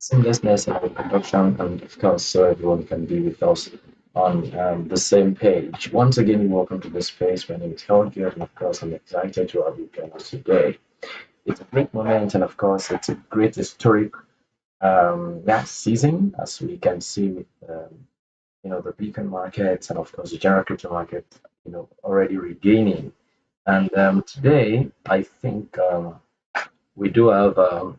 seamlessness and introduction, and of course, so everyone can be with us on the same page. Once again, welcome to this space. My name is Helge, and of course, I'm excited to have you join us today. It's a great moment, and of course, it's a great historic season, as we can see with the beacon markets and of course the general crypto market, already regaining. And today, I think we do have a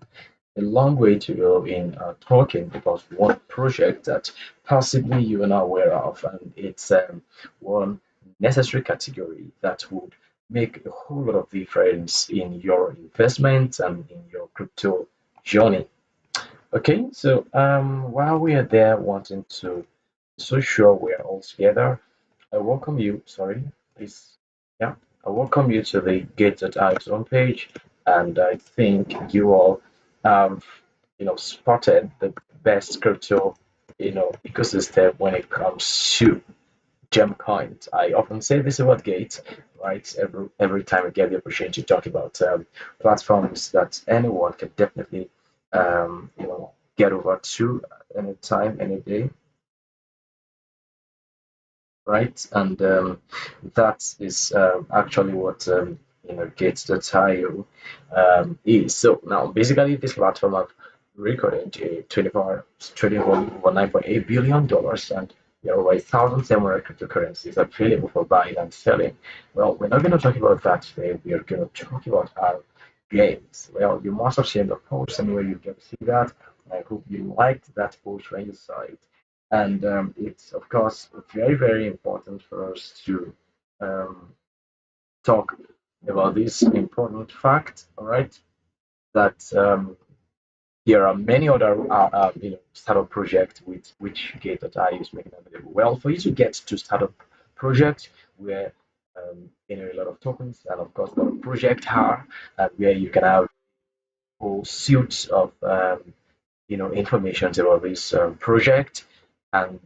long way to go in talking about one project that possibly you are not aware of, and it's one necessary category that would make a whole lot of difference in your investment and in your crypto journey. Okay, so while we are there wanting to so sure we are all together, I welcome you. Sorry, please. Yeah, I welcome you to the Gate.io homepage, and I think you all have, spotted the best crypto, ecosystem when it comes to gem coins. I often say this about Gate, right? Every time I get the opportunity to talk about platforms that anyone can definitely, get over to anytime, any day, right? And that is actually what Gates.io is. So now, basically, this platform have recorded a 24 trading volume over $9.8 billion, and there are over 1,700 cryptocurrencies available for buying and selling. Well, we're not going to talk about that today. We are going to talk about our games. Well, you must have seen the post anyway. You can see that. I hope you liked that post when you saw it. And it's, of course, very, very important for us to um, talk about this important fact, all right, that there are many other startup projects with which Gate.io is making available. Well, for you to get to startup project where a lot of tokens and of course a lot of projects are, and where you can have whole suits of information about this project, and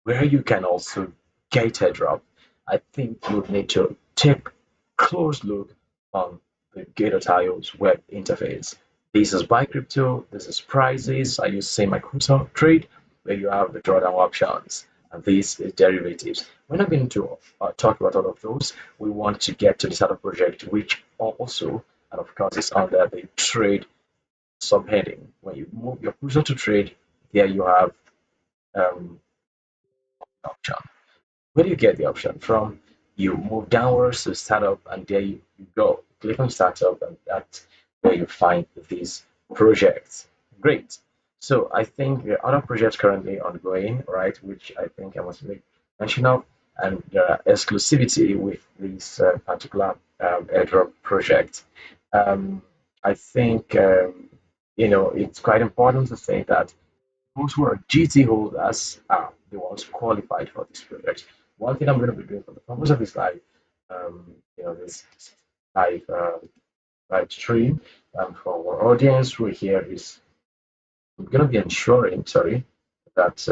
where you can also get Airdrop. I think you need to take close look on the Gate.io's web interface. This is buy crypto, this is prices. I use same micro trade where you have the drawdown options, and this is derivatives. We're not going to talk about all of those. We want to get to the startup project, which also, and of course, is under the trade subheading. When you move your cursor to trade, there you have um, option. Where do you get the option from? You move downwards to startup, and there you go. Click on startup, and that's where you find these projects. Great. So I think there are other projects currently ongoing, right? Which I think I must make mention of, and there are exclusivity with this particular airdrop project. Um, I think it's quite important to say that those who are GT holders are the ones qualified for this project. One thing I'm going to be doing for the purpose of this this live live stream for our audience who are here is I'm going to be ensuring, sorry, that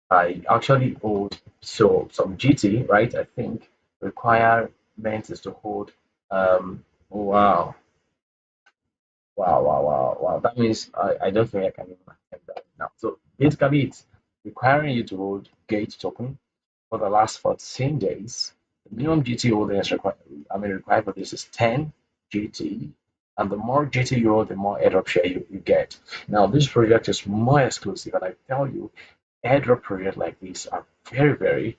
I actually hold some GT, right? I think requirement is to hold. Oh, wow, wow. That means I don't think I can even attempt that now. So basically, it's requiring you to hold Gate token for the last 14 days. The minimum GT holding is required for this is 10 GT. And the more GT you hold, the more airdrop share you get. Now, this project is more exclusive, and I tell you, airdrop projects like these are very, very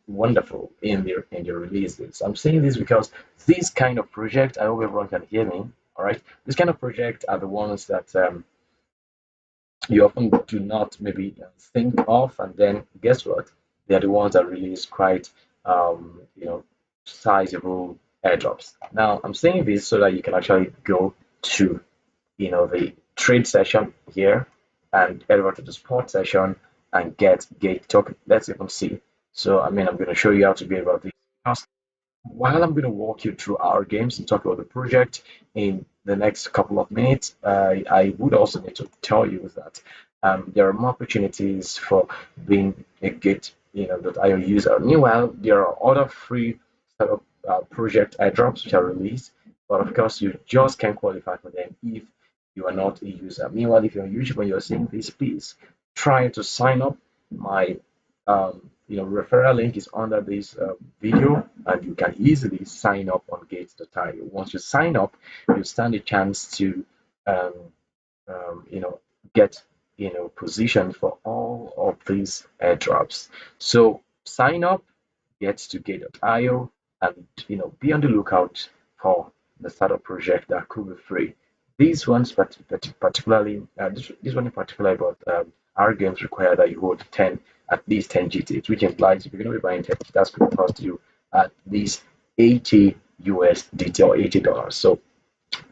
wonderful in their releases. I'm saying this because these kind of projects, I hope everyone can hear me. All right, these kind of projects are the ones that you often do not maybe think of, and then guess what? They're the ones that release quite sizable airdrops. Now, I'm saying this so that you can actually go to the trade session here and head over to the spot session and get Gate token. Let's even see. So, I mean, I'm going to show you how to be about this. Because while I'm going to walk you through our games and talk about the project in the next couple of minutes, I would also need to tell you that there are more opportunities for being a Gate, that I user. Meanwhile, there are other free startup project airdrops which are released, but of course, you just can't qualify for them if you are not a user. Meanwhile, if you're a user and you're seeing this, please try to sign up. My referral link is under this video, and you can easily sign up on Gates.io. Once you sign up, you stand a chance to um, you know, get positioned for all of these airdrops. So sign up, get to Gate.io, and be on the lookout for the startup project that could be free. These ones, particularly this one in particular, about our games require that you hold 10 at least 10 GTs, which implies if you're going to be buying 10, that's going to cost you at least 80 USDT or $80. So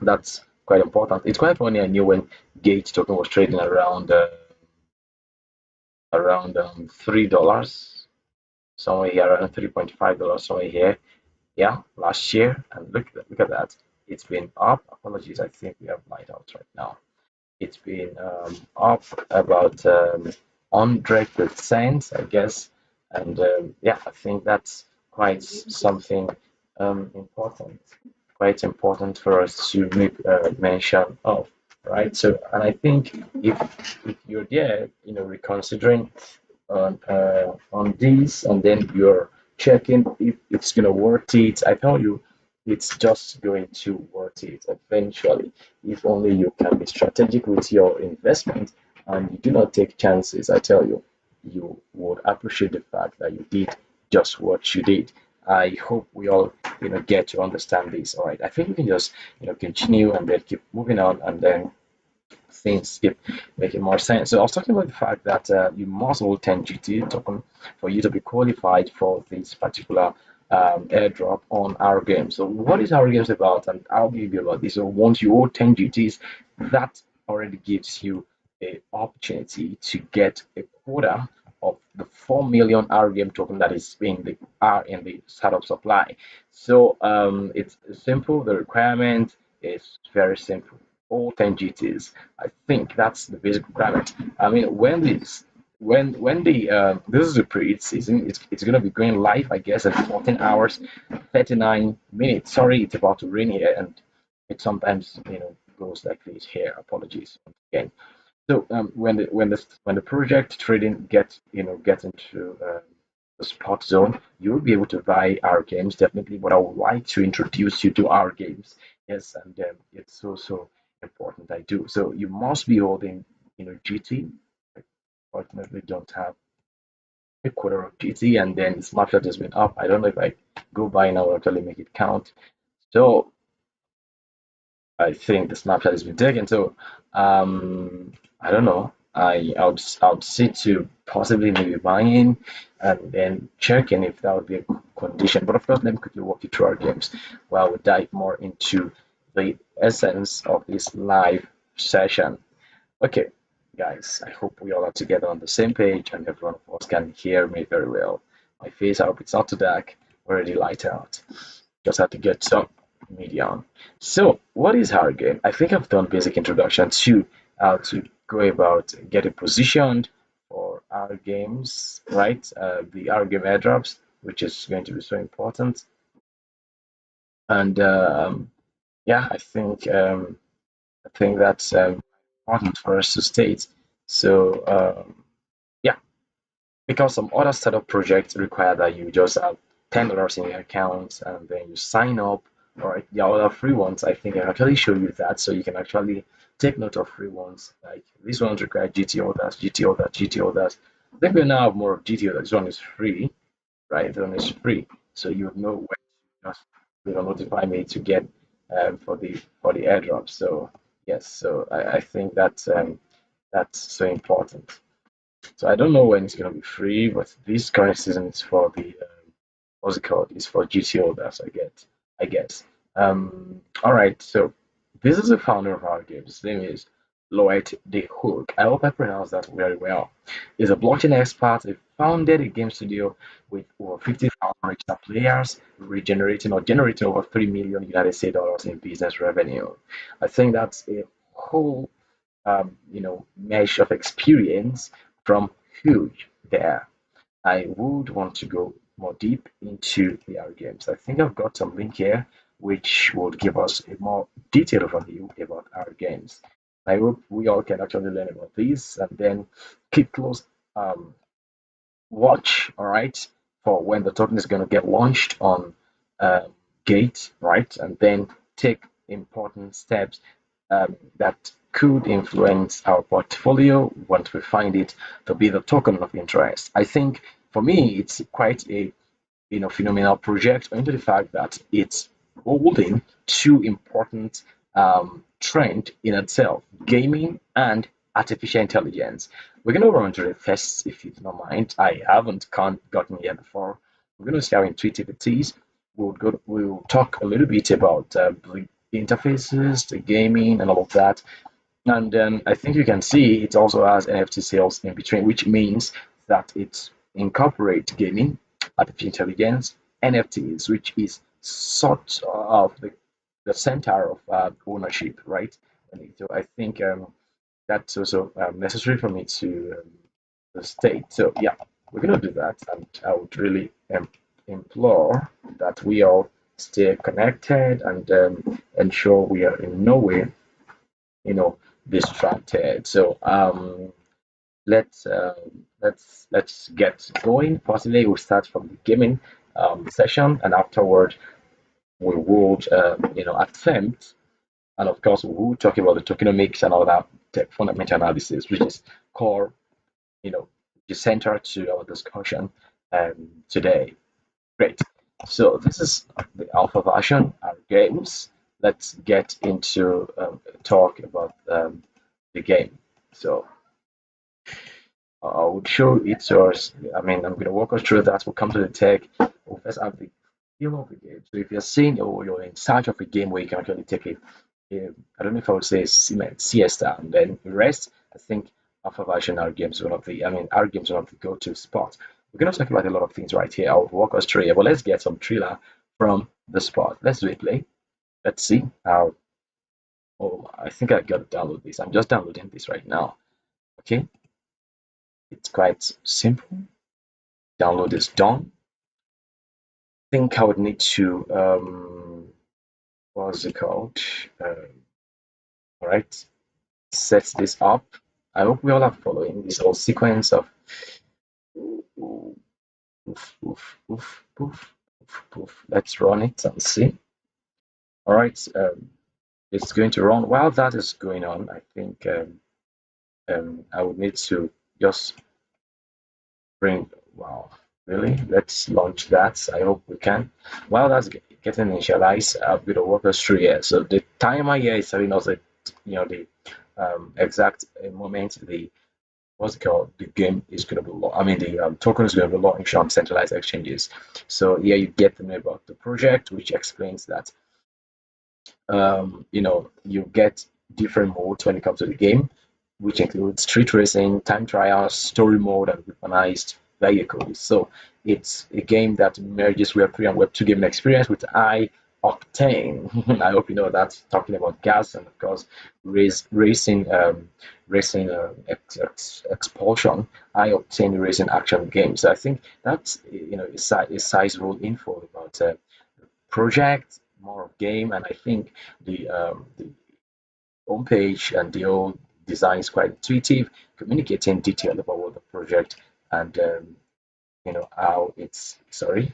that's quite important. It's quite funny. I knew when Gate token was trading around $3, somewhere here, around $3.5, somewhere here. Yeah, last year, and look at that. It's been up. Apologies, I think we have light out right now. It's been up about 100%, I guess, and yeah, I think that's quite something important, quite important for us to make mention of, right? So, and I think if you're there, reconsidering on this, and then you're checking if it's gonna worth it, I tell you, it's just going to worth it eventually. If only you can be strategic with your investment and you do not take chances, I tell you, you would appreciate the fact that you did just what you did. I hope we all, get to understand this. All right. I think we can just, continue and then keep moving on, and then things keep making more sense. So I was talking about the fact that you must hold 10 GT token for you to be qualified for this particular airdrop on our game. So what is our games about, and I'll give you about this. So once you hold 10 GTs, that already gives you a opportunity to get a quota of the 4 million R game token that is in the startup supply. So it's simple. The requirement is very simple. All 10 GTs. I think that's the basic requirement. I mean, when the this is a pre-season, it's gonna be going live, I guess, at 14 hours, 39 minutes. Sorry, it's about to rain here, and it sometimes goes like this here. Apologies once again. So when the project trading gets into the spot zone, you will be able to buy our games definitely. But I would like to introduce you to our games. Yes, and it's so important. I do. So you must be holding GT. I fortunately don't have a quarter of GT, and then Snapchat has been up. I don't know if I go by now will actually make it count. So I think the snapshot has been taken. So I don't know. I would see to possibly maybe buying and then checking if that would be a condition. But of course, let me quickly walk you through our games while we dive more into the essence of this live session. Okay, guys, I hope we all are together on the same page and everyone of us can hear me very well. My face, I hope it's not too dark, already light out. Just had to get some media on. So, what is our game? I think I've done basic introduction to how to go about getting positioned for our games, right? The our game airdrops, which is going to be so important. And yeah, I think that's important for us to state. So yeah, because some other startup projects require that you just have $10 in your account and then you sign up. Or the other free ones, I think I can actually show you that, so you can actually take note of free ones. Like these ones require GT orders, GT orders, GT orders. I think we now have more of GT orders. This one is free, right? This one is free, so you know when to just notify me to get for the airdrop. So yes, so I think that's so important. So I don't know when it's gonna be free, but this current season is for the what's it called? It's for GT holders. I guess. All right. So this is the founder of our game. His name is Lloyd De Hook. I hope I pronounced that very well. He's a blockchain expert. He founded a game studio with over 50,000 registered players, regenerating or generating over 3 million United States dollars in business revenue. I think that's a whole mesh of experience from huge there. I would want to go more deep into the VR games. I think I've got some link here which would give us a more detailed overview about our games. I hope we all can actually learn about this and then keep close um, watch, all right, for when the token is going to get launched on um, Gate, right, and then take important steps that could influence our portfolio once we find it to be the token of interest. I think for me, it's quite a phenomenal project owing to the fact that it's holding two important trend in itself, gaming and artificial intelligence. We're going to run through it first, if you don't mind. I haven't gotten here before. We're going to see how intuitive it is. We'll talk a little bit about the interfaces, the gaming, and all of that. And then I think you can see it also has NFT sales in between, which means that it incorporates gaming, artificial intelligence, NFTs, which is sort of the center of ownership, right? And so I think that's also necessary for me to state. So yeah, we're gonna do that, and I would really implore that we all stay connected and ensure we are in no way you know distracted. So let's get going. Possibly we'll start from the gaming session, and afterward we would attempt, and of course we will talk about the tokenomics and all that fundamental analysis, which is core, the center to our discussion today. Great. So this is the alpha version, our games. Let's get into talk about the game. So I would show it yours. I mean, I'm going to walk us through that. We'll come to the tech. We'll first have the feel of the game. So if you're seeing or you're in search of a game where you can actually take I don't know if I would say siesta and then rest, I think alpha version our games one of the I mean our games one of the go-to spots. We're going to talk about a lot of things right here. I'll walk us through it, but let's get some trailer from the spot. Let's do it play. Let's see how. Oh, I think I got to download this. I'm just downloading this right now. Okay, it's quite simple. Download is done. I think I would need to what's it called? All right, set this up. I hope we all are following this whole sequence of oof, oof, oof, oof, oof, oof. Let's run it and see. All right, it's going to run. While that is going on, I think I would need to just bring. Wow, really? Let's launch that. I hope we can. While that's getting initialized, I'll be the work us through here. So the timer here is telling us that the exact moment the what's it called? The game is going to be I mean, the token is going to be launched on centralized exchanges. So here you get to know about the project, which explains that you get different modes when it comes to the game, which includes street racing, time trials, story mode, and weaponized vehicles. So it's a game that merges Web3 and Web2 gaming experience with high octane. I hope you know that's talking about gas and of course racing expulsion, high octane racing action games. So I think that's a sizable info about project, more of game, and I think the homepage and the whole design is quite intuitive, communicating detail about what the project and how it's. Sorry,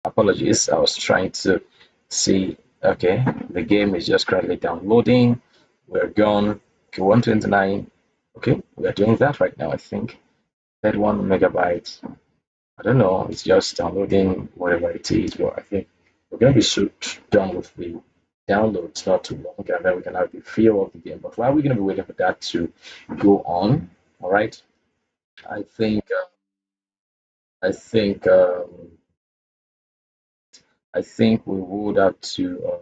apologies. I was trying to see. Okay, the game is just currently downloading. We're gone. Okay, 129. Okay, we are doing that right now. I think 31 megabytes. I don't know. It's just downloading whatever it is, but I think we're going to be done with the downloads not too long, and then we can have the feel of the game. But while we're going to be waiting for that to go on, all right, I think I think I think we would have to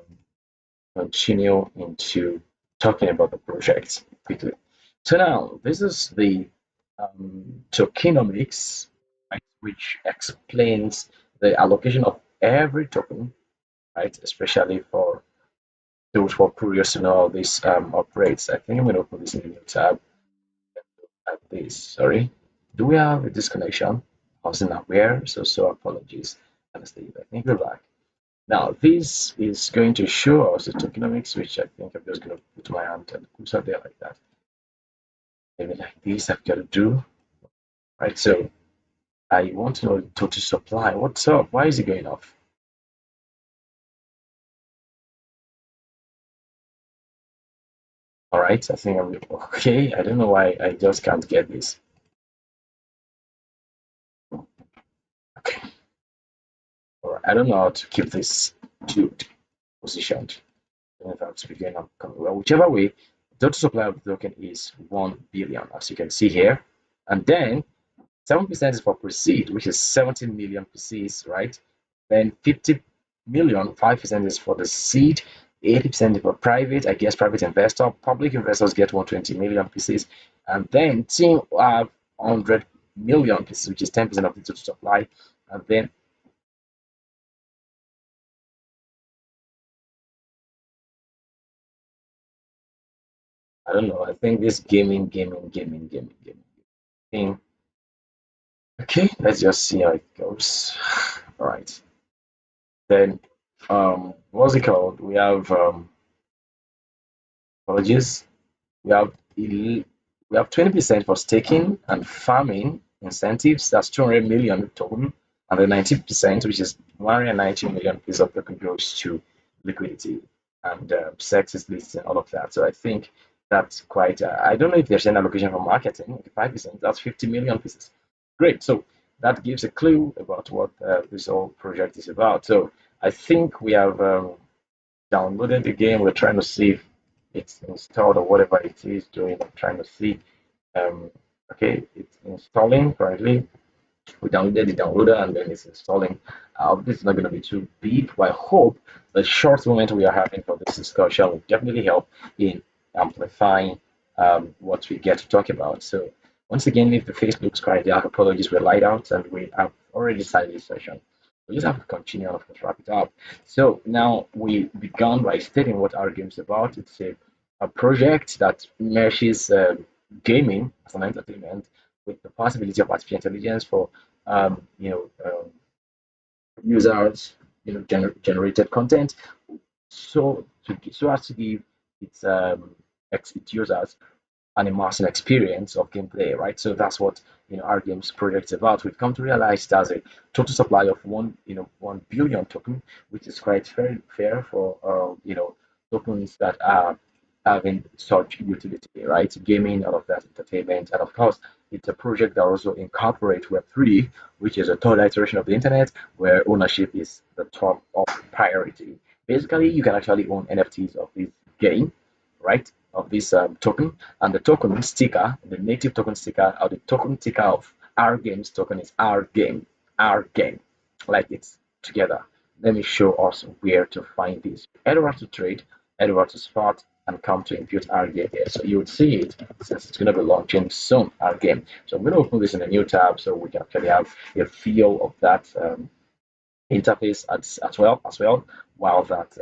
continue into talking about the project quickly. So now this is the tokenomics, right, which explains the allocation of every token, right, especially for those who are curious to know how this operates. I think I'm going to open this in a new tab like this. Sorry. Do we have a disconnection? I wasn't aware, so apologies. Honestly, let me go back. Now, this is going to show us the tokenomics, which I think I'm just going to put my hand and put it there like that. Maybe like this, I've got to do, right? So I want to know the total supply. What's up? Why is it going off? All right, I think I'm okay. I don't know why I just can't get this. Okay, all right. I don't know how to keep this tubed positioned. I don't know if I have to begin up. Well, whichever way, the total supply of the token is 1 billion, as you can see here. And then 7% is for proceed, which is 17 million PCs, right? Then 50 million, 5% is for the seed, 80% is for private, I guess private investor. Public investors get 120 million PCs. And then team have 100 million PCs, which is 10% of the total supply. And then I don't know, I think this gaming thing. Okay, let's just see how it goes. All right. Then what's it called? We have apologies. We have we have 20% for staking and farming incentives. That's 200 million total, and then 90%, which is 190 million piece of token, goes to liquidity and sex is listed and all of that. So I think that's quite. I don't know if there's an allocation for marketing. 5%. That's 50 million pieces. Great. So that gives a clue about what this whole project is about. So I think we have. Downloaded the game. We're trying to see if it's installed or whatever it is doing. I'm trying to see. Um, okay, it's installing currently. We downloaded the downloader and then it's installing. This is not going to be too big, but I hope the short moment we are having for this discussion will definitely help in amplifying what we get to talk about. So once again, if the face looks quite dark, apologies, we're light out and we have already started this session. We just have to continue and of course wrap it up. So now we began by stating what our game is about. It's a project that meshes gaming as an entertainment with the possibility of artificial intelligence for users, generated content, so as to give its its users an immersive experience of gameplay, right? So that's what our games project is about. We've come to realize there's a total supply of 1 billion token, which is quite fair for tokens that are having such utility, right? Gaming, all of that, entertainment, and of course, it's a project that also incorporates Web3, which is a third iteration of the internet, where ownership is the top of priority. Basically, you can actually own NFTs of this game, right? Of this token, and the token sticker, the native token sticker, or the token ticker of our game's token is our game, like it's together. Let me show us where to find this. Head over to trade, head over to spot, and come to impute our game here. So you would see it since it's going to be launching soon, our game. So I'm going to open this in a new tab so we can actually have a feel of that interface as well while that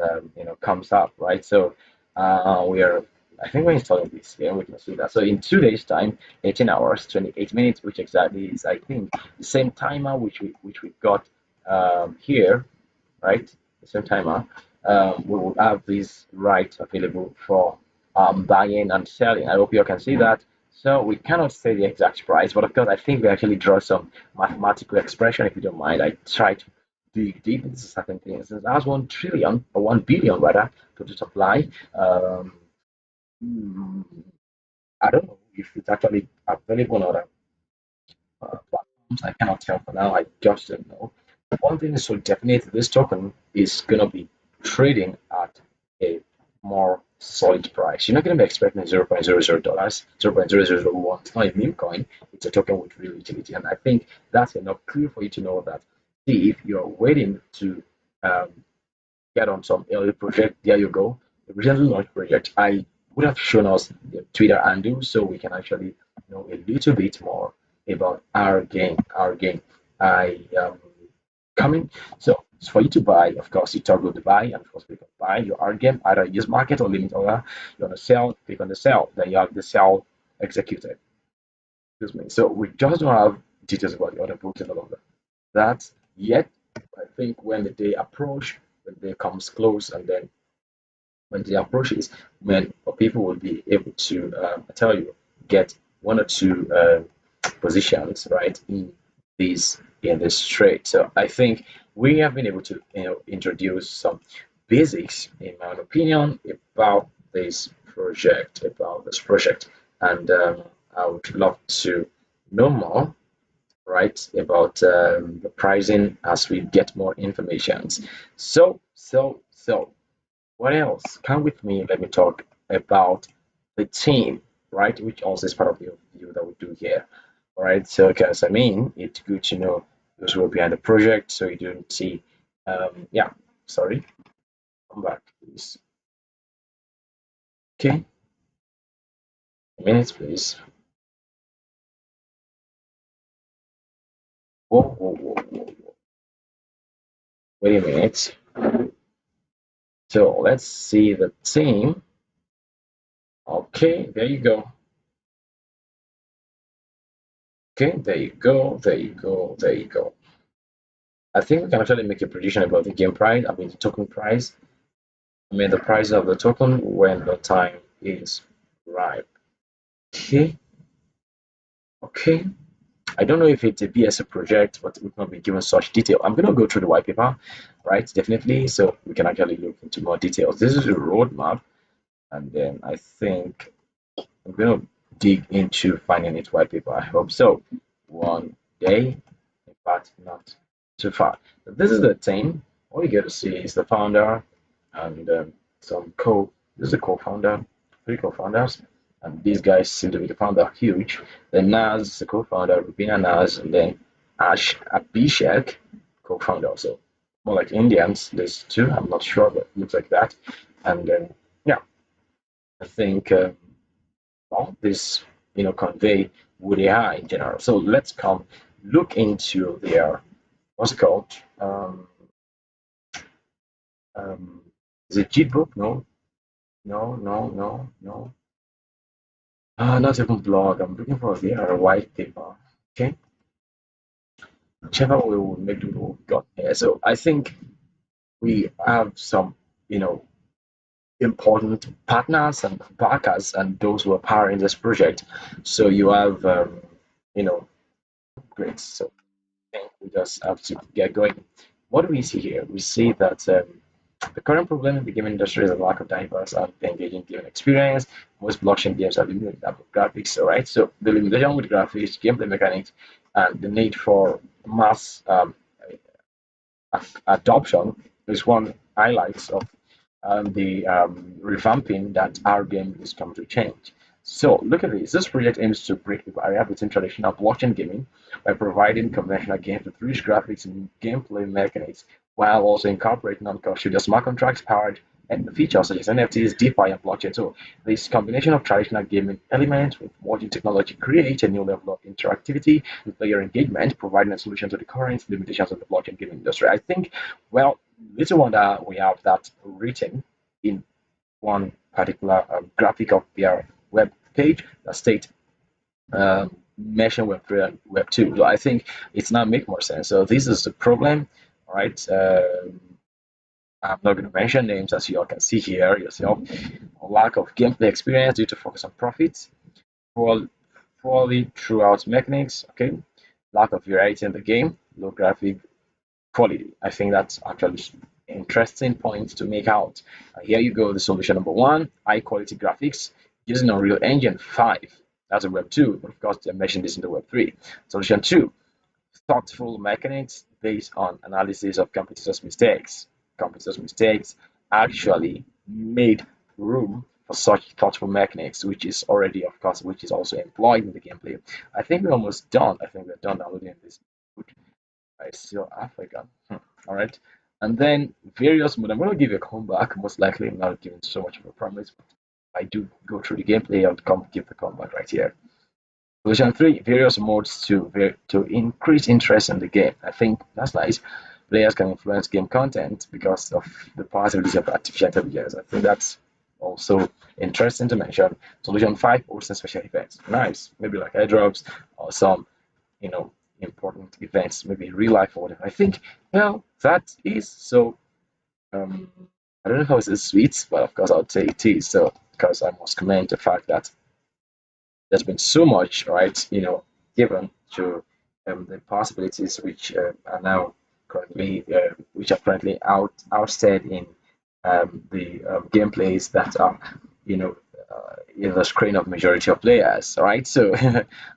comes up, right? So we are I think we're installing this here. We can see that. So in 2 days time, 18 hours, 28 minutes, which exactly is I think the same timer which we got here, right? The same timer. We will have this right available for buying and selling. I hope you can see that. So we cannot say the exact price, but of course I think we actually draw some mathematical expression if you don't mind. I try to dig deep into certain things. Since as 1 trillion or 1 billion rather total supply, hmm, I don't know if it's actually available on other platforms. I cannot tell for now. I just don't know. One thing is so definite: this token is gonna be trading at a more solid price. You're not gonna be expecting $0.00, $0.0001. It's not a meme coin. It's a token with real utility, and I think that's enough clue for you to know that. See, if you're waiting to um, get on some early project, there you go. The recently launched project. I would have shown us the Twitter handle so we can actually know a little bit more about our game. Our game. I coming. So it's for you to buy. Of course, you toggle the buy, and of course, click on buy your art game, either use market or limit order. You want to sell, click on the sell. Then you have the sell executed. Excuse me. So we just don't have details about the other books and all of that yet. I think when the day approach, when they comes close, and then when the approach is when people will be able to I tell you get one or two positions right in this trade. So I think we have been able to introduce some basics in my own opinion about this project, and I would love to know more right about the pricing as we get more information. So what else? Come with me. Let me talk about the team, right? Which also is part of the overview that we do here. All right. So, because I mean, it's good to know those who are behind the project, so you don't see. Yeah. Sorry. Come back, please. Okay. A minute, please. Whoa, whoa, whoa, whoa. Wait a minute. So let's see the team. Okay, there you go. Okay, there you go. There you go. There you go. I think we can actually make a prediction about the game price. I mean, the token price. I mean, the price of the token when the time is right. Okay, okay. I don't know if it's a BSA project, but we've not been given such detail. I'm going to go through the white paper, right? Definitely, so we can actually look into more details. This is a roadmap, and then I think I'm going to dig into finding its white paper. I hope so. One day, in fact, not too far. So this is the team. All you get to see is the founder and some co. This is a co-founder, three co-founders, and these guys seem to be the founder. Huge. Then Naz, the co-founder, Rubina Naz, and then Ash Abhishek, co-founder. Also, more like Indians. There's two. I'm not sure, but looks like that. And then yeah, I think. All this convey who they are in general. So let's come look into their what's it called? Um, is it cheat book? No, no, no, no, no. Not even blog. I'm looking for their white paper. Okay, whichever way will make the rule got here. So I think we have some, you know, important partners and backers and those who are powering this project. So you have, you know, great. So think we just have to get going. What do we see here? We see that the current problem in the gaming industry is a lack of diverse and engaging gaming experience. Most blockchain games are limited with graphics, all right? So the limitation with graphics, gameplay mechanics, and the need for mass adoption is one highlights of the revamping that our game is coming to change. So look at this. This project aims to break the barrier between traditional blockchain gaming by providing conventional games with rich graphics and gameplay mechanics, while also incorporating non-custodial smart contracts powered and features such as NFTs, DeFi, and blockchain. So this combination of traditional gaming elements with modern technology creates a new level of interactivity and player engagement, providing a solution to the current limitations of the blockchain gaming industry. I think, well, little wonder we have that written in one particular graphic of their web page that state mention Web 3 and Web 2. So I think it's now make more sense. So this is the problem, right? I'm not going to mention names as you all can see here yourself. Lack of gameplay experience due to focus on profits, poorly throughout mechanics, okay? Lack of variety in the game, low graphic quality. I think that's actually interesting point to make out. Here you go, the solution number one, high quality graphics using Unreal Engine 5. That's a Web 2, but of course they mentioned this in the Web 3. Solution 2, thoughtful mechanics based on analysis of competitors' mistakes. Competitors' mistakes actually made room for such thoughtful mechanics, which is already, of course, which is also employed in the gameplay. I think we're almost done. I think we're done downloading this. I still African. All right. And then various mode. I'm going to give you a comeback. Most likely, I'm not giving so much of a promise, but I do go through the gameplay. I'll give the comeback right here. Version 3, various modes to increase interest in the game. I think that's nice. Players can influence game content because of the possibilities of artificial intelligence. I think that's also interesting to mention. Solution 5, hosting special events. Nice. Maybe like airdrops or some, you know, important events, maybe in real life or whatever. I think, well, that is so. Um, I don't know how it's sweet, but of course I'll say it is. So because I must commend the fact that there's been so much, right, given to the possibilities which are now currently, which are currently ousted in the gameplays that are, you know, in the screen of majority of players, right? So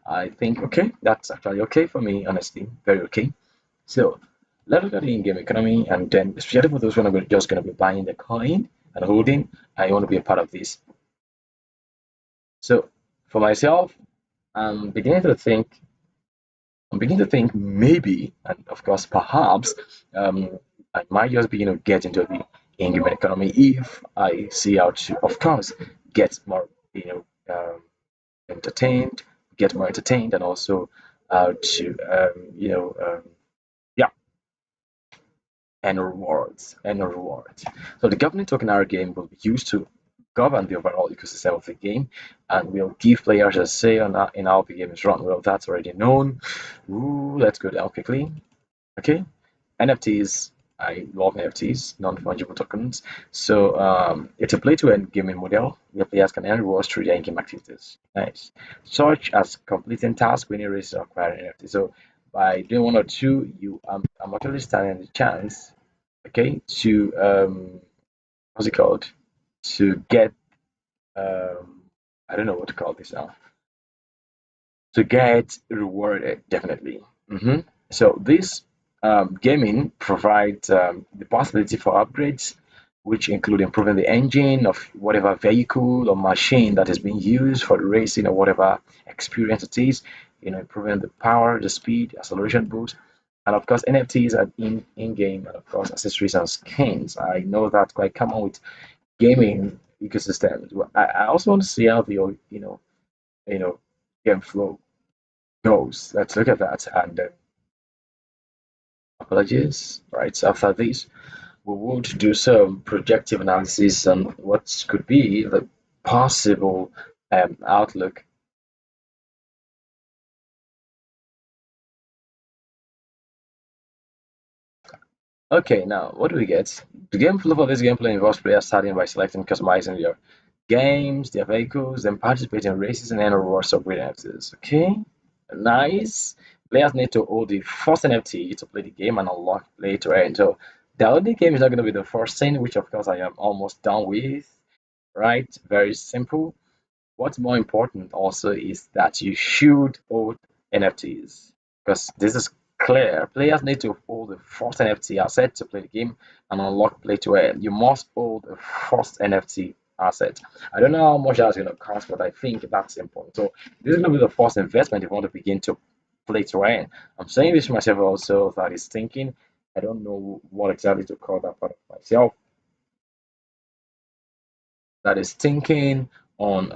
I think okay, that's actually okay for me, honestly, very okay. So let's look at the in-game economy, and then especially for those who are just going to be buying the coin and holding, I want to be a part of this. So for myself, I'm beginning to think I'm beginning to think maybe, and of course, perhaps, I might just begin to get into the in-game economy if I see how to, of course, get more, entertained, get more entertained, and also how to, yeah, and rewards. So the governing token R game will be used to govern the overall ecosystem of the game, and will give players a say on in how the game is run. Well, that's already known. Ooh, let's go down quickly. Okay, NFTs. I love NFTs, non-fungible tokens. So it's a play-to-earn gaming model where players can earn rewards through their in-game activities. Nice, such as completing tasks, winning races, or acquiring NFTs. So by doing one or two, I'm actually standing the chance, okay, to what's it called? To get I don't know what to call this now, to get rewarded, definitely. So this gaming provides the possibility for upgrades, which include improving the engine of whatever vehicle or machine that is being used for the racing or whatever experience it is. Improving the power, the speed, acceleration boost, and of course NFTs are in-game, and of course accessories and skins. I know that's quite common with gaming ecosystems. I also want to see how the you know game flow goes. Let's look at that. And apologies. Right. So after this, we would do some projective analysis on what could be the possible outlook. Okay, now what do we get? The game flow for this gameplay involves players starting by selecting, customizing their games, their vehicles, then participating in races and earn rewards or great NFTs. Okay, nice. Players need to hold the first NFT to play the game and unlock play to earn. So the only game is not going to be the first thing, which of course I am almost done with. Right, very simple. What's more important also is that you should hold NFTs, because this is clear. Players need to hold the first NFT asset to play the game and unlock play to earn. You must hold the first NFT asset. I don't know how much that's going to cost, but I think that's important. So this is going to be the first investment if you want to begin to play to earn. I'm saying this to myself also that is thinking. I don't know what exactly to call that part of myself, that is thinking on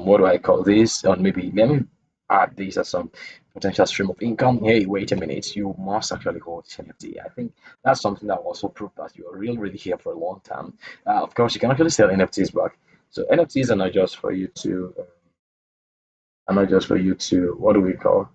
what do I call this? On maybe let me add this as some potential stream of income. Hey, wait a minute, you must actually hold this NFT. I think that's something that will also prove that you're really here for a long time. Of course, you can actually sell NFTs back. So NFTs are not just for you to what do we call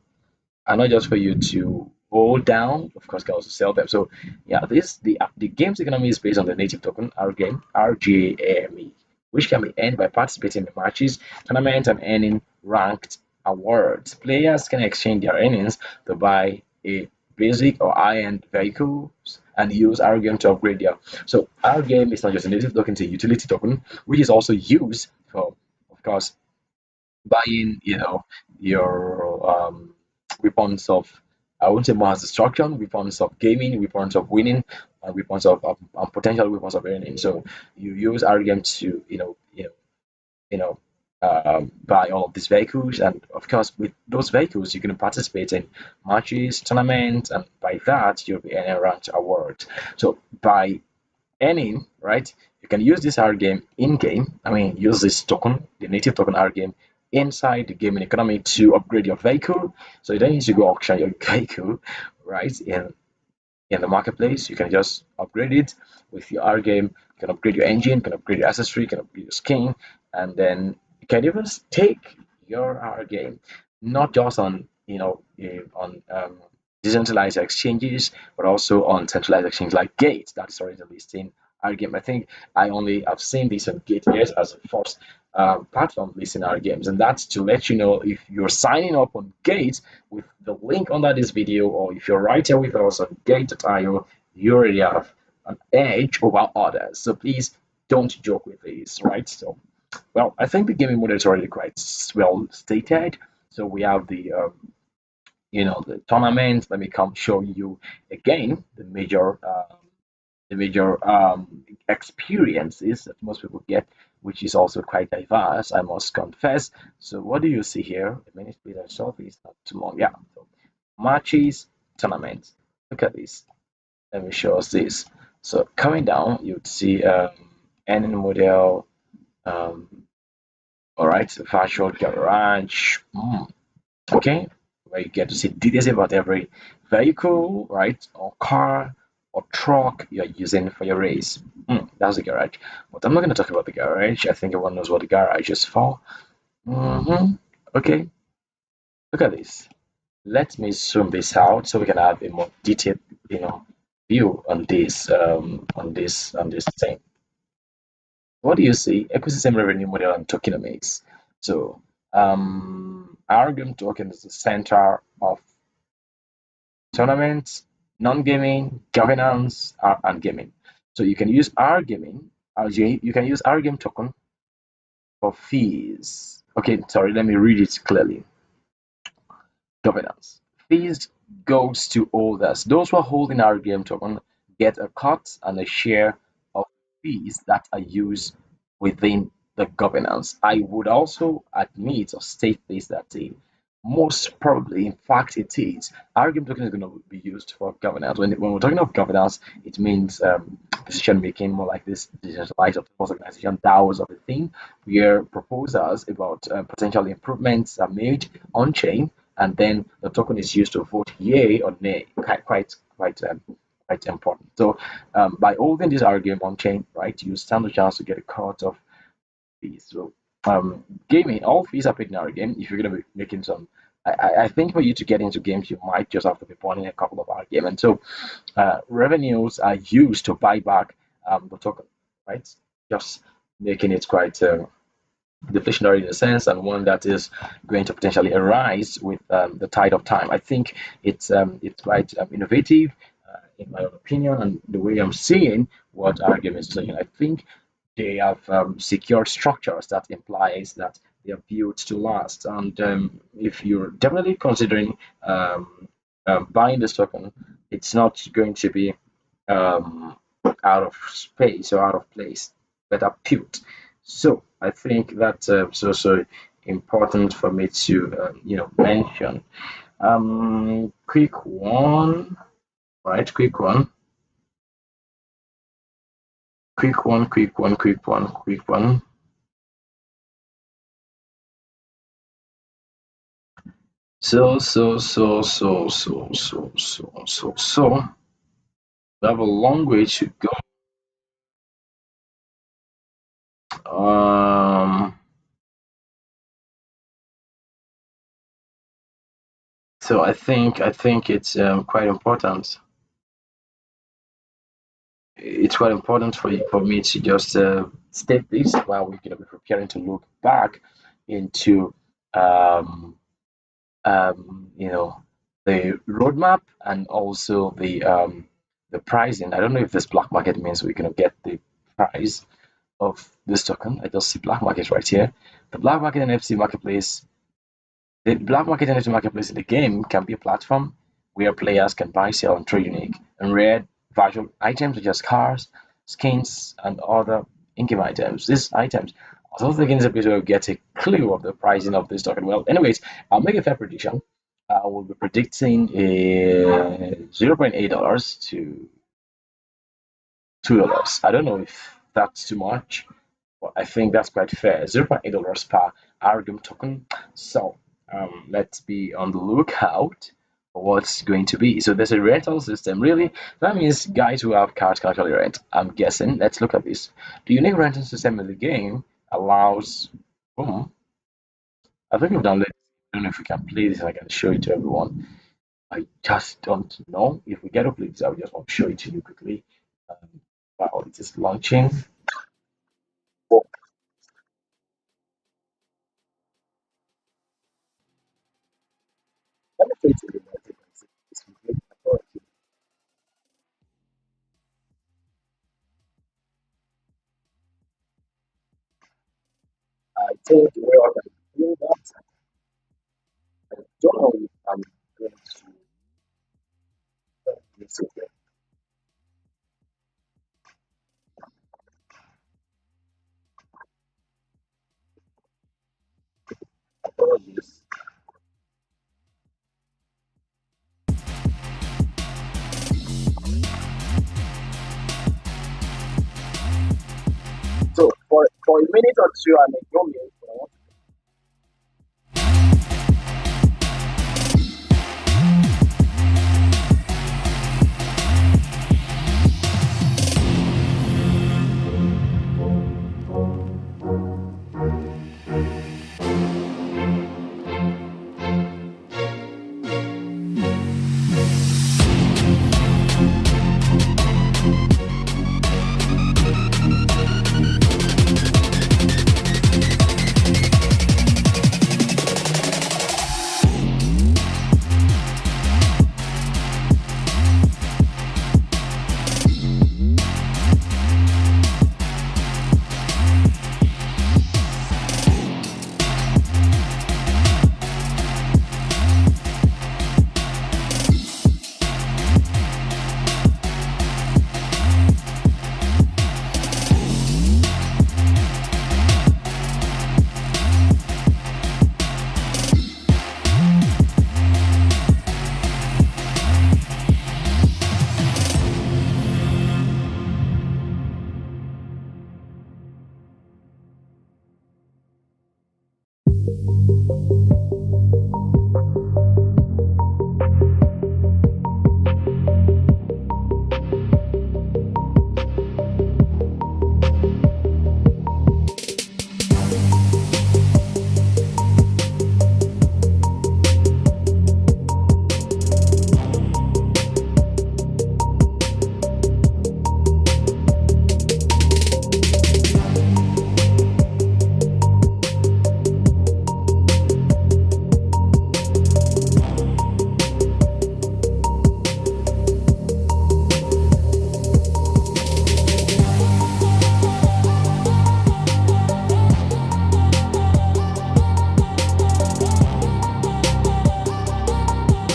are not just for you to hold down. Of course, you can also sell them. So yeah, this the game's economy is based on the native token R game RGAME, which can be earned by participating in matches, tournaments, and earning ranked awards. Players can exchange their earnings to buy a basic or high-end vehicles and use R game to upgrade their. So R game is not just a native token; it's a utility token, which is also used for, of course, buying, your weapons of, I won't say mass destruction, weapons of gaming, weapons of winning, weapons of potential weapons of earning. So you use RGM to, you know, buy all of these vehicles, and of course, with those vehicles, you can participate in matches, tournaments, and by that, you'll be earning ranked awards. So by any, right? You can use this R game in game. I mean, use this token, the native token R game, inside the gaming economy to upgrade your vehicle. So you don't need to go auction your vehicle, right? In the marketplace, you can just upgrade it with your R game. You can upgrade your engine, you can upgrade your accessory, you can upgrade your skin, and then you can even stake your R game, not just on on decentralized exchanges, but also on centralized exchanges like Gate that is already listing our game. I think I only have seen this on Gate as a first platform listing our games, and that's to let you know if you're signing up on Gate with the link under this video, or if you're right here with us on Gate.io, you already have an edge over others. So please don't joke with this, right? So, well, I think the gaming model is already quite well stated. So we have the tournament. Let me come show you again the major experiences that most people get, which is also quite diverse, I must confess. So what do you see here? A minute, please. I saw this not too long. Yeah. So matches, tournaments. Look at this. Let me show us this. So coming down, you'd see ending model. Um, all right, virtual garage. Okay, where you get to see details about every vehicle, right, or car or truck you're using for your race. That's the garage. But I'm not going to talk about the garage. I think everyone knows what the garage is for. Okay, look at this. Let me zoom this out so we can have a more detailed, view on this thing. What do you see? Ecosystem revenue model and tokenomics. So, Argon token is the center of tournaments, non-gaming, governance, and gaming. So you can use our gaming, you can use our game token for fees. Okay, sorry, let me read it clearly. Governance. Fees goes to holders. Those who are holding our game token get a cut and a share of fees that are used within the governance. I would also admit or state this that most probably, in fact, it is. Our game token is going to be used for governance. When we're talking of governance, it means decision making, more like this decentralized autonomous organization, DAOs of the thing, where proposals about potential improvements are made on chain, and then the token is used to vote yay or nay. Quite important. So by holding this argument on chain, right, you stand a chance to get a cut of fees. So gaming, all fees are paid in our game. If you're gonna be making some, I think for you to get into games, you might just have to be putting a couple of our game, and so revenues are used to buy back the token, right? Just making it quite deflationary in a sense, and one that is going to potentially arise with the tide of time. I think it's quite innovative, in my own opinion, and the way I'm seeing what our game is doing. I think they have secure structures that implies that they are built to last. And if you're definitely considering buying this token, it's not going to be um, out of space or out of place, but are built. So I think that's so important for me to mention. Quick one, right? Quick one. So, we have a long way to go. So I think it's quite important. It's quite important for me to just state this while we're going to be preparing to look back into um, you know the roadmap and also the pricing. I don't know if this black market means we're going to get the price of this token. I just see black market right here. The black market NFT marketplace. The black market NFT marketplace in the game can be a platform where players can buy, sell, and trade unique and rare virtual items such as cars, skins, and other in-game items. These items are also taken as a place where we get a clue of the pricing of this token. Well, anyways, I'll make a fair prediction. I will be predicting a $0.8 to $2. I don't know if that's too much, but I think that's quite fair. $0.8 per Argum token. So let's be on the lookout for what's going to be. So there's a rental system. Really, that means guys who have cars can actually rent. I'm guessing. Let's look at this. The unique rental system in the game allows. Boom. I think we've downloaded. I don't know if we can play this and I can show it to everyone. I just don't know. If we get to play this, I just want to show it to you quickly. Um, Now it is launching. Well, let me try to remote it and see if this will work. Apologies. I think the way I can do that, I don't know if I'm going to use it again. Apologies. So for a minute or two, I may go mute, but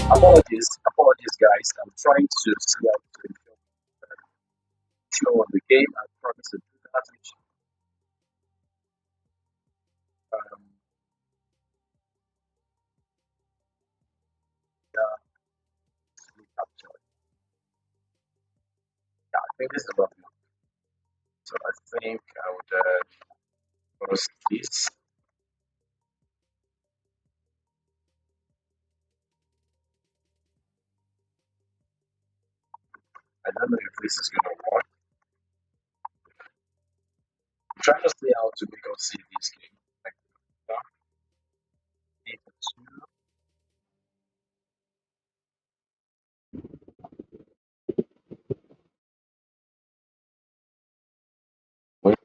I want apologies, guys. I'm trying to see how to show on the game. I promise to do that, which um, yeah, we captured. Yeah, I think this is what we want. So I think I would post this. I don't know if this is gonna work. I'm trying to see how to make us see this game. Like, yeah, eight and two. Wait,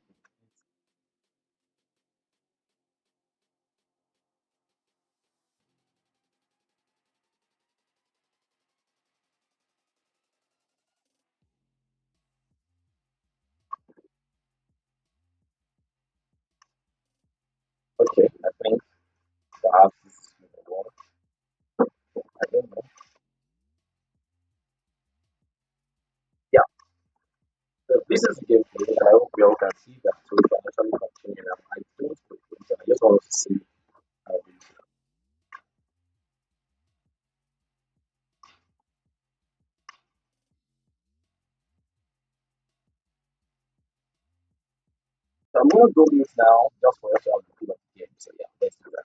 okay, I think perhaps this is gonna work. I don't know. Yeah, so this is the game for me, and I hope we all can see that so we can actually continue now. I don't propose, I just want to see how this. So I'm gonna go mute now just for us to have the feel of the game. So yeah, let's do that.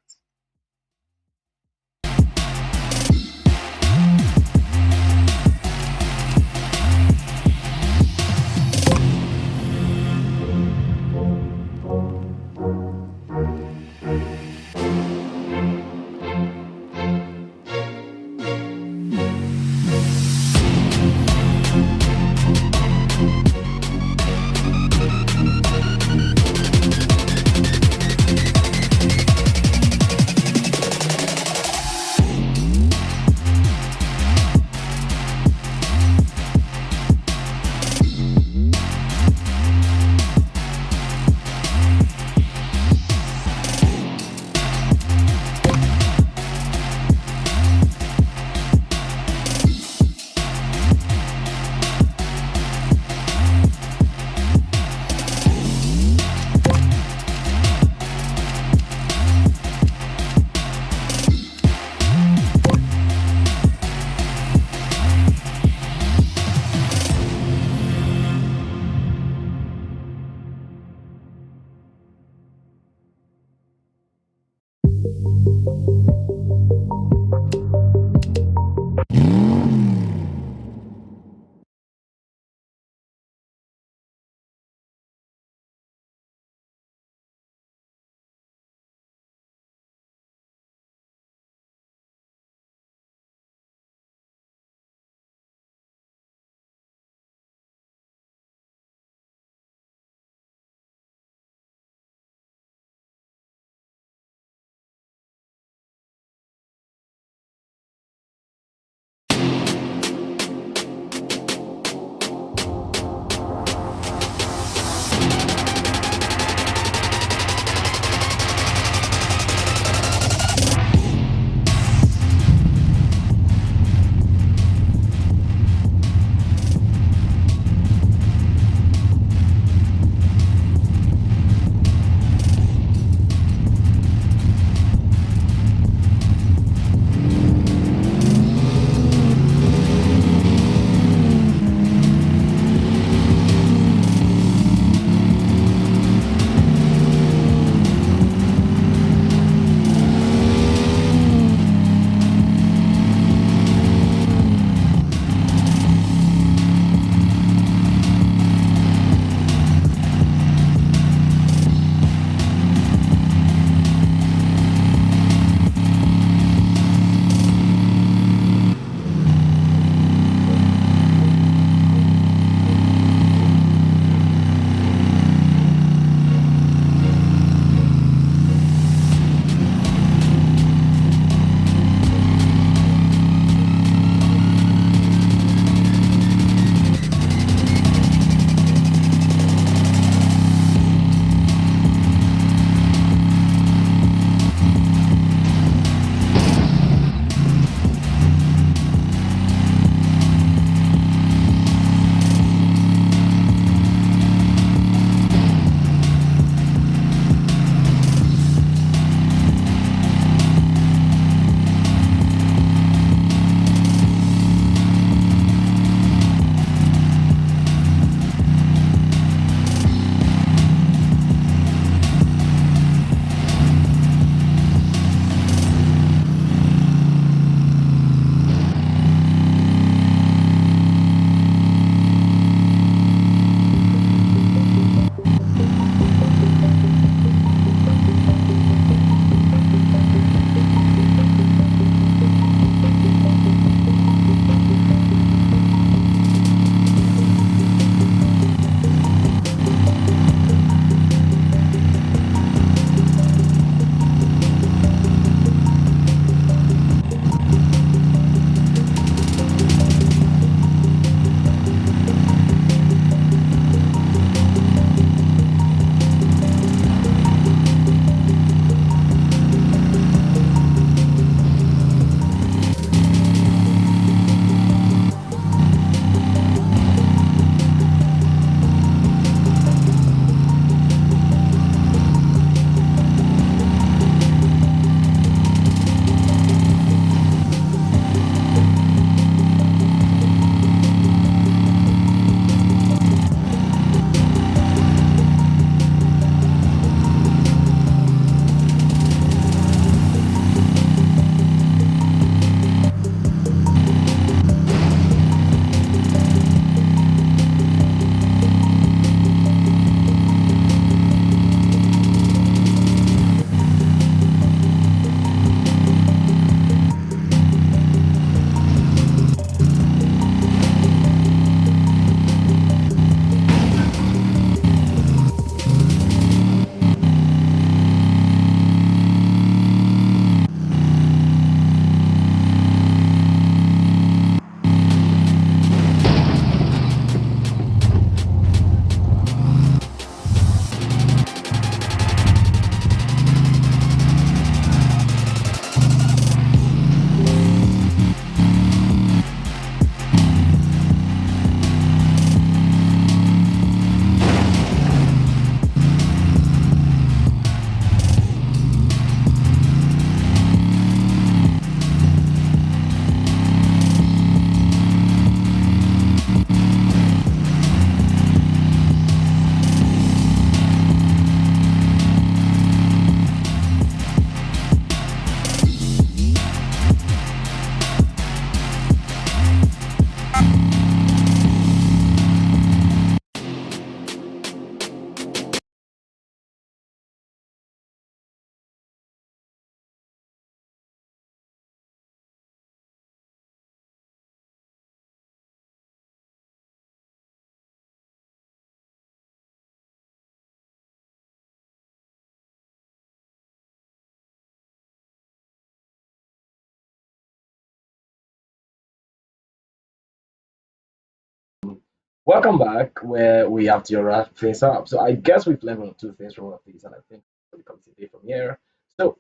Welcome back, where we have to wrap things up. So I guess we've learned one or two things from all of these, and I think we'll come today from here. So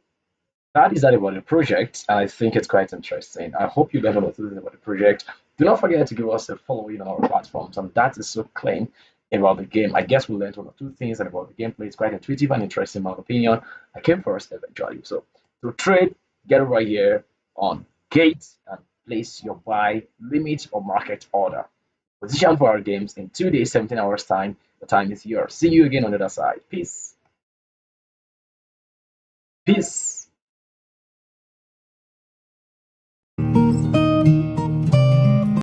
that is that about the project, and I think it's quite interesting. I hope you learned one or two things about the project. Do not forget to give us a following on our platforms, and that is so clean about the game. I guess we learned one or two things, and about the gameplay. It's quite intuitive and interesting, in my opinion. I came first eventually. So to trade, get over here on Gate and place your buy, limit, or market order. Position for our games in 2 days, 17 hours time. The time is yours. See you again on the other side. Peace. Peace.